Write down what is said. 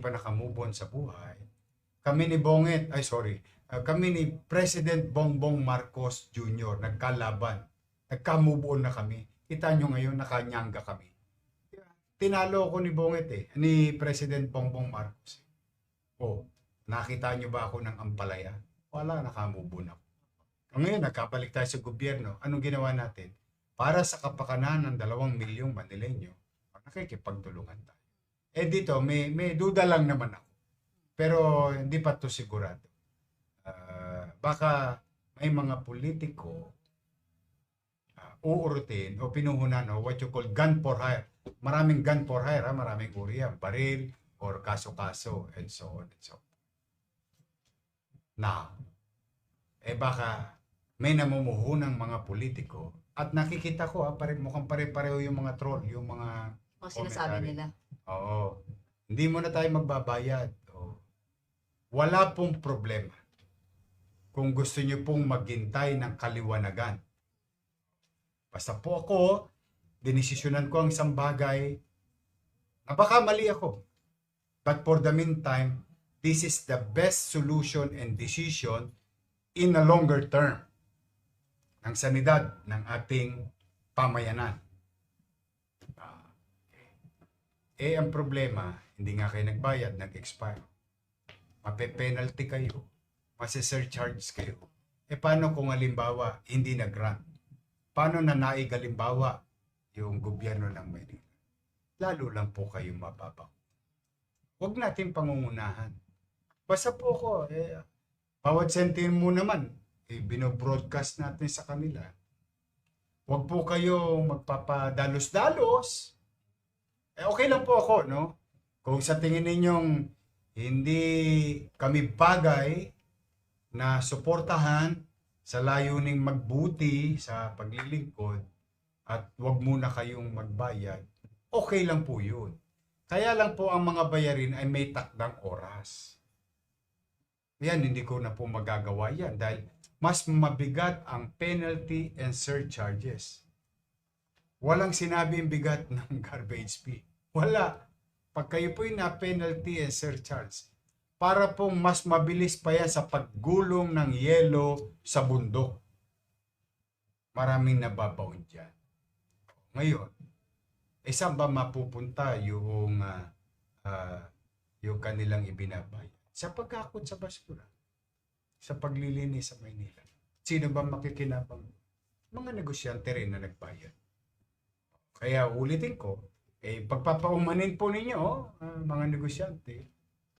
pa nakamove on sa buhay. Kami ni Bonget, kami ni President Bongbong Marcos Jr. nagkalaban. Nagka-move on na kami. Kita nyo ngayon, nakanyangga kami. Tinalo ko ni Bonget ni President Bongbong Marcos. Nakita nyo ba ako ng ampalaya? Wala, nakamove on ako. Ngayon, nagkabalik tayo sa gobyerno. Anong ginawa natin? Para sa kapakanan ng 2 milyong Manileño, nakikipagtulungan tayo. Dito, may duda lang naman ako. Pero hindi pa to sigurado. Baka may mga politiko uurutin o pinuhunan o what you call gun for hire. Maraming gun for hire, maraming uri yan. Baril or kaso-kaso and so on and so on. Now, baka may namumuhunang mga politiko at nakikita ko mukhang pare-pareho yung mga troll, yung mga O sinasabi nila. Oo. Hindi mo na tayo magbabayad. Wala pong problema. Kung gusto niyo pong maghintay ng kaliwanagan. Basta po ako, dinesisyonan ko ang isang bagay na baka mali ako. But for the meantime, this is the best solution and decision in a longer term ng sanidad ng ating pamayanan. Ang problema, hindi nga kayo nagbayad, nag-expire. Mape-penalty kayo, masi-surcharge kayo. Paano kung halimbawa, hindi nag-grant? Paano na naig halimbawa yung gobyerno ng Maynila? Lalo lang po kayong mababaw. Huwag natin pangungunahan. Basta po ko, bawat sentimo naman, binobroadcast natin sa kanila. Huwag po kayo magpapadalos-dalos. Okay lang po ako, no? Kung sa tingin ninyong hindi kami bagay na suportahan sa layuning magbuti sa paglilingkod at huwag muna kayong magbayad, okay lang po yun. Kaya lang po ang mga bayarin ay may takdang oras. Yan, hindi ko na po magagawa yan dahil mas mabigat ang penalty and surcharges. Walang sinabing bigat ng garbage fee. Wala. Pag kayo po'y na-penalty and surcharge, para pong mas mabilis pa yan sa paggulong ng yelo sa bundok. Maraming nababaon dyan. Ngayon, saan ba mapupunta yung kanilang ibinabayad? Sa pagkakot sa basura. Sa paglilinis sa Maynila. Sino ba makikinabang? Mga negosyante rin na nagbayad. Kaya ulitin ko, pagpapaumanin po ninyo, mga negosyante,